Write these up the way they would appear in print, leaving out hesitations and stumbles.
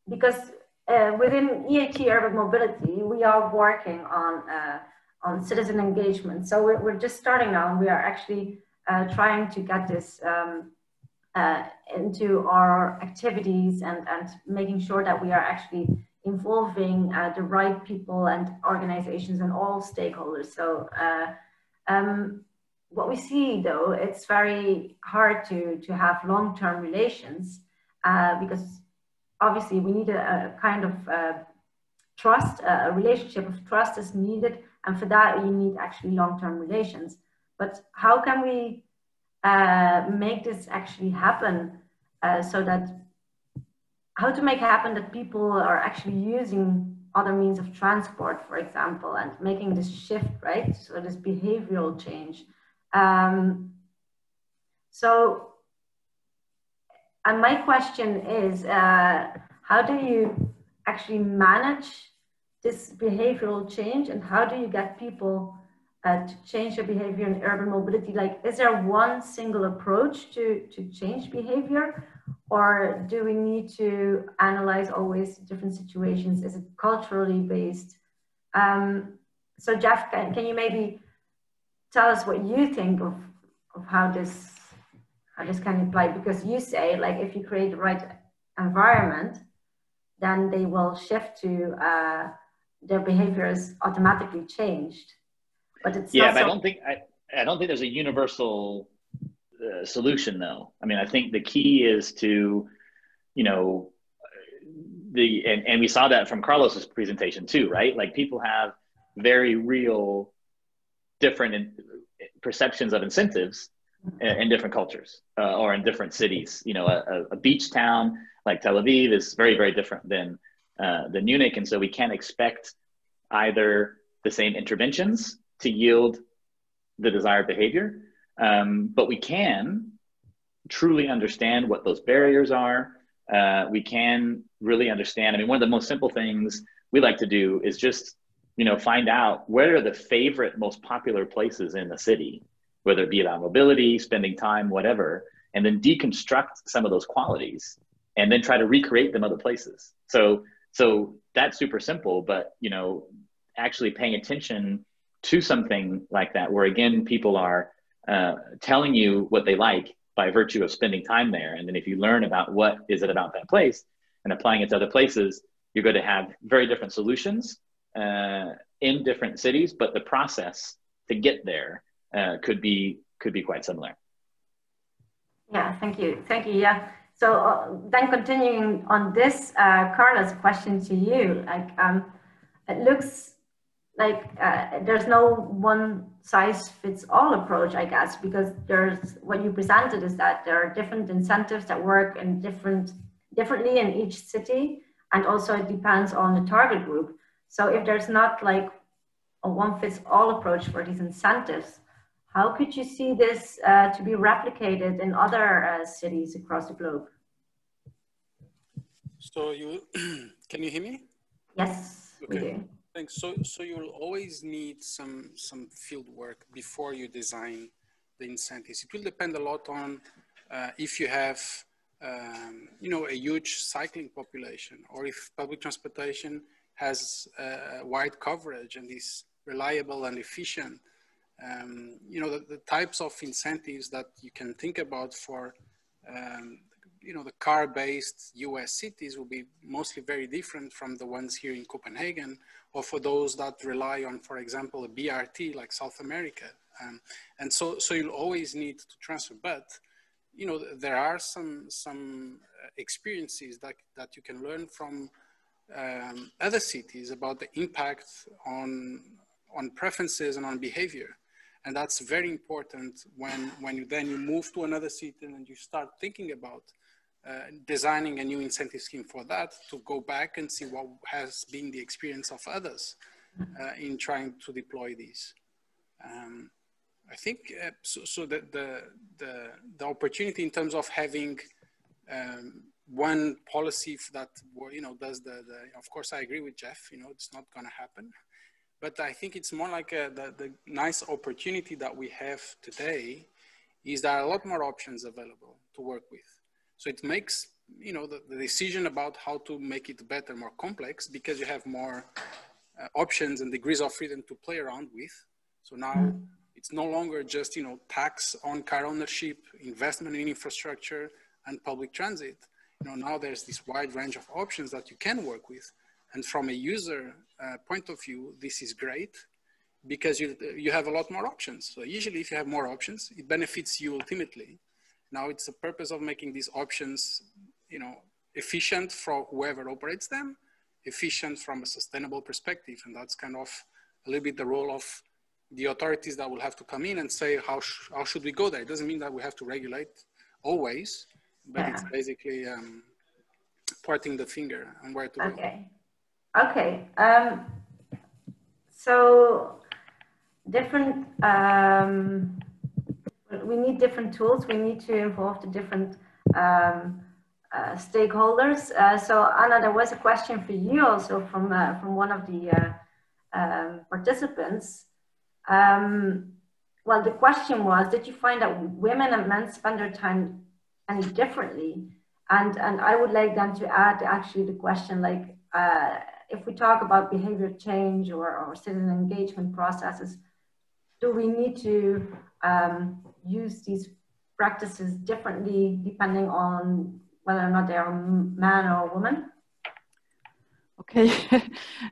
Because within EAT Urban Mobility, we are working on citizen engagement. So we're just starting now, and we are actually trying to get this into our activities and making sure that we are actually involving the right people and organizations and all stakeholders. So what we see, though, it's very hard to have long-term relations because obviously we need a kind of trust, a relationship of trust is needed. And for that, you need actually long-term relations. But how can we make this actually happen so that, how to make happen that people are actually using other means of transport, for example, and making this shift, right? So this behavioral change. And my question is, how do you actually manage this behavioral change, and how do you get people to change their behavior in urban mobility? Like, is there one single approach to change behavior, or do we need to analyze always different situations? Is it culturally based? So Jeff, can you maybe tell us what you think of how this can apply? Because you say, like, if you create the right environment, then they will shift to their behavior is automatically changed. But it's yeah, not but so... I don't think there's a universal solution, though. I mean, I think the key is to, you know, and we saw that from Carlos's presentation too, right? Like, people have very real different perceptions of incentives in different cultures or in different cities. You know, a beach town like Tel Aviv is very, very different than Munich. And so we can't expect either the same interventions to yield the desired behavior, but we can truly understand what those barriers are. We can really understand. I mean, one of the most simple things we like to do is just, you know, find out where are the favorite, most popular places in the city, whether it be about mobility, spending time, whatever, and then deconstruct some of those qualities and then try to recreate them other places. So that's super simple, but, you know, actually paying attention to something like that, where again, people are telling you what they like by virtue of spending time there. And then if you learn about what is it about that place and applying it to other places, you're going to have very different solutions in different cities, but the process to get there could be quite similar. Yeah, thank you. Yeah. So then continuing on this, Carla's question to you, like, it looks like there's no one size fits all approach, I guess, because there's, what you presented is that there are different incentives that work in differently in each city, and also it depends on the target group. So if there's not like a one fits all approach for these incentives, how could you see this to be replicated in other cities across the globe? So can you hear me? Yes, okay. We do. Thanks. So you'll always need some field work before you design the incentives. It will depend a lot on if you have, you know, a huge cycling population, or if public transportation has wide coverage and is reliable and efficient. You know, the types of incentives that you can think about for, you know, the car-based US cities will be mostly very different from the ones here in Copenhagen, or for those that rely on, for example, a BRT like South America. And so you'll always need to transfer, but, you know, there are some experiences that you can learn from other cities about the impact on preferences and on behavior. And that's very important when you move to another city and you start thinking about designing a new incentive scheme for that, to go back and see what has been the experience of others in trying to deploy these. I think so that the opportunity in terms of having one policy that, you know, does of course I agree with Jeff, you know, it's not going to happen. But I think it's more like the nice opportunity that we have today is there are a lot more options available to work with. So it makes the decision about how to make it better, more complex, because you have more options and degrees of freedom to play around with. So now it's no longer just, tax on car ownership, investment in infrastructure and public transit. Now there's this wide range of options that you can work with. And from a user point of view, this is great because you have a lot more options. So usually if you have more options, it benefits you ultimately. Now it's the purpose of making these options, efficient for whoever operates them, efficient from a sustainable perspective. And that's kind of a little bit the role of the authorities that will have to come in and say, how should we go there? It doesn't mean that we have to regulate always, but it's basically pointing the finger on where to go. Okay. So different, we need different tools. We need to involve the different stakeholders. So Anna, there was a question for you also from one of the participants. Well, the question was, did you find that women and men spend their time any differently? And I would like then to add actually the question, like, if we talk about behavior change or citizen engagement processes, do we need to use these practices differently depending on whether or not they are man or woman? Okay,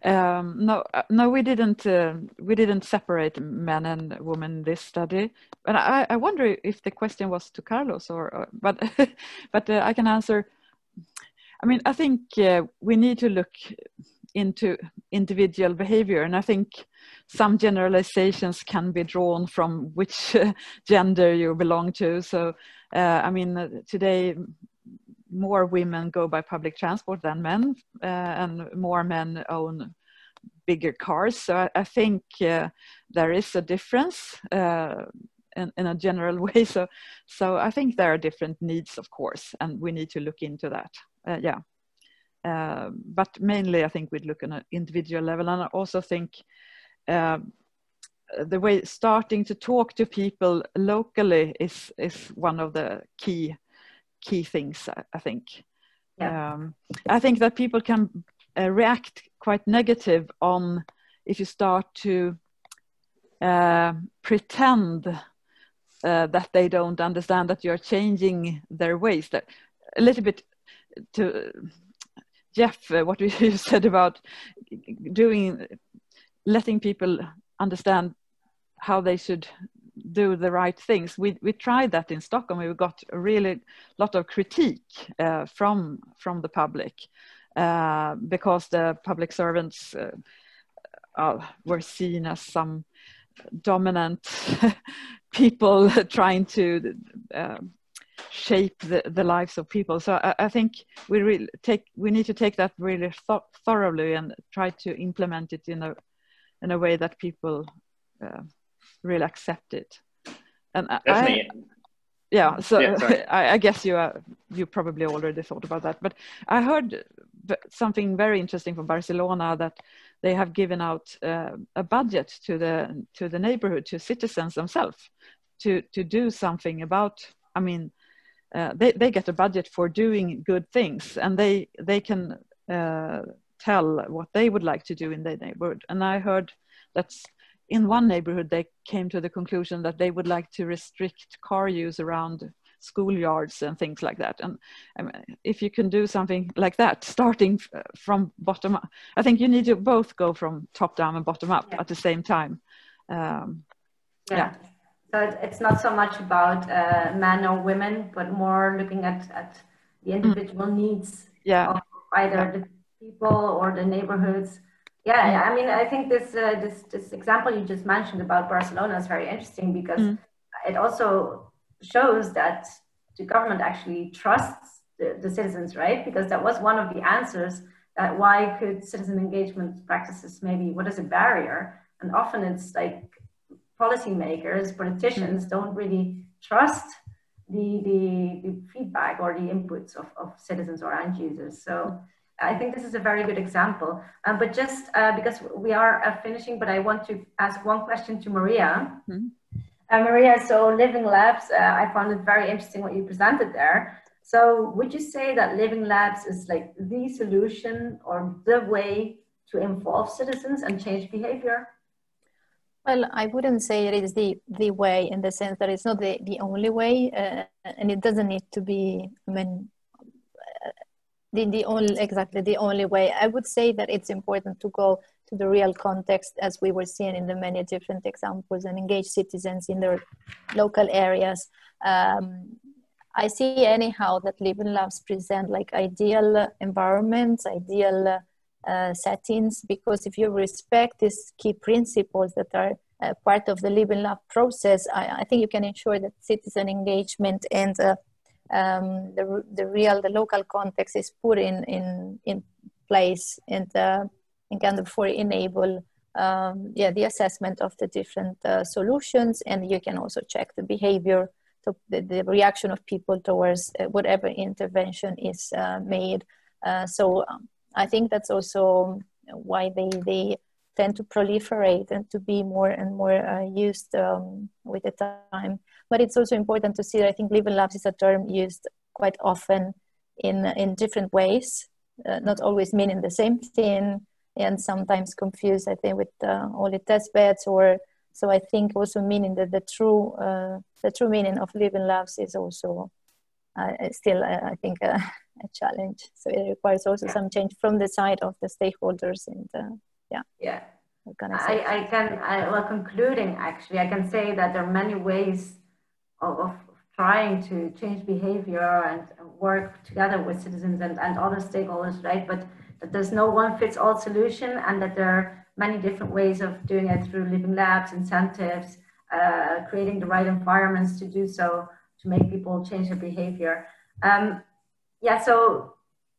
no, we didn't separate men and women in this study. But I wonder if the question was to Carlos but I can answer. I mean, I think we need to look into individual behavior, and I think some generalizations can be drawn from which gender you belong to. So, I mean, today more women go by public transport than men, and more men own bigger cars. So I think there is a difference in a general way. So I think there are different needs, of course, and we need to look into that. But mainly I think we'd look on an individual level. And I also think the way starting to talk to people locally is one of the key things, I think. I think that people can react quite negative on if you start to pretend that they don't understand that you're changing their ways. That a little bit to Jeff, what you said about letting people understand how they should do the right things. We tried that in Stockholm. We got a really lot of critique from the public because the public servants were seen as some dominant people trying to shape the lives of people. So I think we need to take that really thoroughly and try to implement it in a way that people really accept it. And I guess you probably already thought about that, but I heard something very interesting from Barcelona, that they have given out a budget to the neighborhood, to citizens themselves, to do something about. I mean, they get a budget for doing good things, and they can tell what they would like to do in their neighborhood. And I heard that's in one neighborhood they came to the conclusion that they would like to restrict car use around schoolyards and things like that. And I mean, if you can do something like that, starting from bottom up, I think you need to both go from top down and bottom up at the same time. So it's not so much about men or women, but more looking at the individual needs of either the people or the neighborhoods. I mean, I think this example you just mentioned about Barcelona is very interesting, because it also shows that the government actually trusts the citizens, right? Because that was one of the answers, that why could citizen engagement practices what is a barrier? And often it's like policymakers, politicians don't really trust the feedback or the inputs of citizens or end users. So I think this is a very good example. But just because we are finishing, but I want to ask one question to Maria. Maria, so Living Labs, I found it very interesting what you presented there. So would you say that Living Labs is like the solution or the way to involve citizens and change behavior? Well, I wouldn't say it is the way, in the sense that it's not the only way, and it doesn't need to be, I mean, exactly the only way. I would say that it's important to go to the real context, as we were seeing in the many different examples, and engage citizens in their local areas. I see anyhow that Living Labs present like ideal environments, ideal settings, because if you respect these key principles that are part of the Living Lab process, I think you can ensure that citizen engagement and the local context is put in place, and kind of for enable the assessment of the different solutions, and you can also check the behavior, so the reaction of people towards whatever intervention is made. So I think that's also why they tend to proliferate and to be more and more used with the time. But it's also important to see that I think Living Labs is a term used quite often in different ways, not always meaning the same thing, and sometimes confused, I think, with only test beds. Or so I think also meaning that the true meaning of Living Labs is also still, I think, a challenge. So it requires also some change from the side of the stakeholders and well, concluding, actually, I can say that there are many ways of trying to change behavior and work together with citizens and other stakeholders, right? But that there's no one fits all solution, and that there are many different ways of doing it through Living Labs, incentives, creating the right environments to do so, to make people change their behavior. So,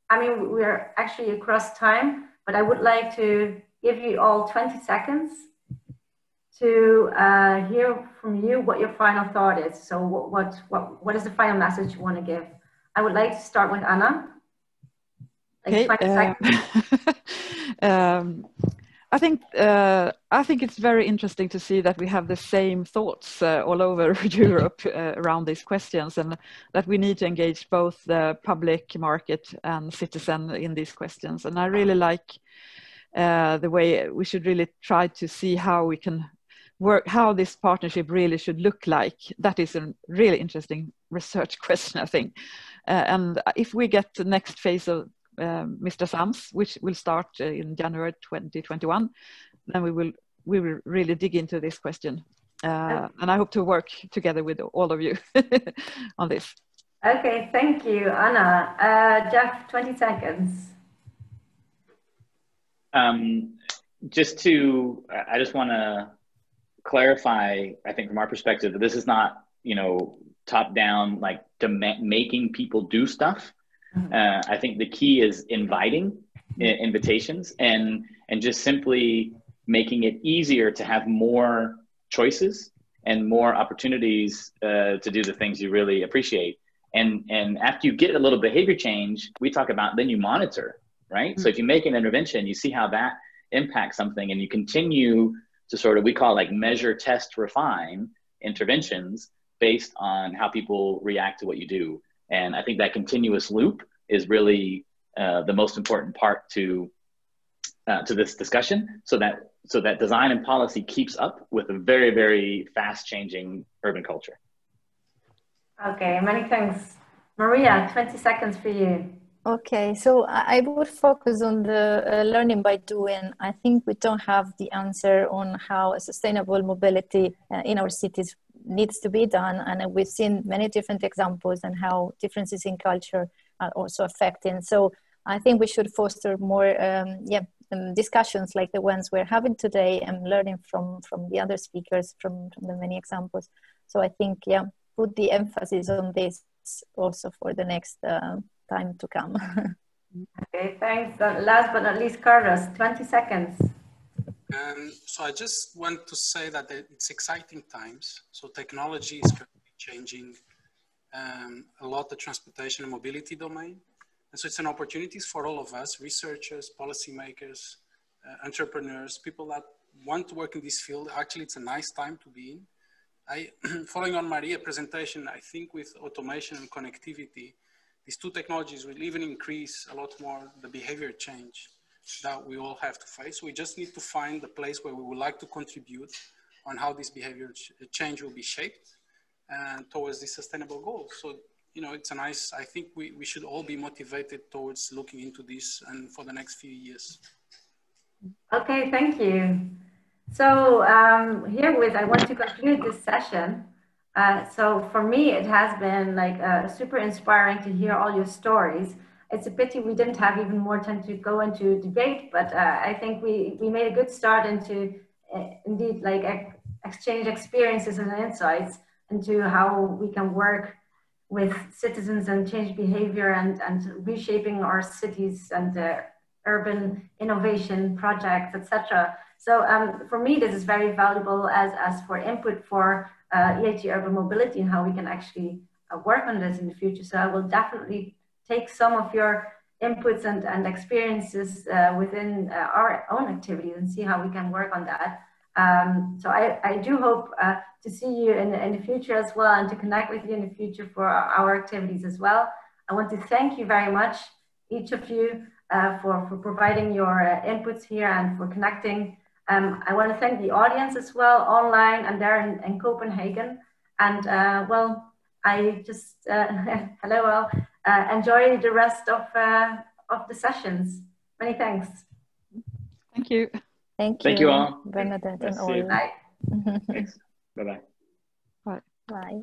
I mean, we're actually across time, but I would like to give you all 20 seconds to hear from you what your final thought is. So what is the final message you want to give? I would like to start with Anna. Like 20 seconds. I think it's very interesting to see that we have the same thoughts all over Europe around these questions, and that we need to engage both the public market and citizen in these questions. And I really like the way we should really try to see how we can work, how this partnership really should look like. That is a really interesting research question, I think. And if we get the next phase of Mr. Sams, which will start in January 2021, then we will really dig into this question. And I hope to work together with all of you on this. Okay, thank you, Anna. Jeff, 20 seconds. I just want to clarify, I think from our perspective, that this is not, top down, like making people do stuff. I think the key is inviting invitations and just simply making it easier to have more choices and more opportunities to do the things you really appreciate. And after you get a little behavior change, we talk about, then you monitor, right? So if you make an intervention, you see how that impacts something, and you continue to sort of, we call like measure, test, refine interventions based on how people react to what you do. And I think that continuous loop is really the most important part to this discussion, so that design and policy keeps up with a very, very fast changing urban culture. Okay, many thanks. Maria, 20 seconds for you. Okay, so I would focus on the learning by doing. I think we don't have the answer on how a sustainable mobility in our cities needs to be done. And we've seen many different examples and how differences in culture are also affecting. So I think we should foster more discussions like the ones we're having today, and learning from the other speakers, from the many examples. So I think, put the emphasis on this also for the next time to come. Okay, thanks. Last but not least, Carlos, 20 seconds. So I just want to say that it's exciting times. So technology is currently changing a lot the transportation and mobility domain. And so it's an opportunity for all of us, researchers, policymakers, entrepreneurs, people that want to work in this field. Actually, it's a nice time to be in. Following on Maria's presentation, I think with automation and connectivity, these two technologies will even increase a lot more the behavior change that we all have to face. We just need to find the place where we would like to contribute on how this behavior change will be shaped towards these sustainable goals. So, you know, it's a nice, I think we should all be motivated towards looking into this and for the next few years. Okay, thank you. So herewith, I want to conclude this session. So for me, it has been like super inspiring to hear all your stories. It's a pity we didn't have even more time to go into debate, but I think we made a good start into indeed like exchange experiences and insights into how we can work with citizens and change behavior and reshaping our cities and urban innovation projects, etc. So for me, this is very valuable as for input for EIT urban mobility and how we can actually work on this in the future. So I will definitely take some of your inputs and experiences within our own activities and see how we can work on that. So I do hope to see you in the future as well and to connect with you in the future for our activities as well. I want to thank you very much, each of you, for providing your inputs here and for connecting. I want to thank the audience as well, online and there in Copenhagen. And well, I just, hello all, enjoy the rest of the sessions. Many thanks. Thank you. Thank you all. Bernadette and all. Bye. Thanks. Bye-bye. Bye. Bye.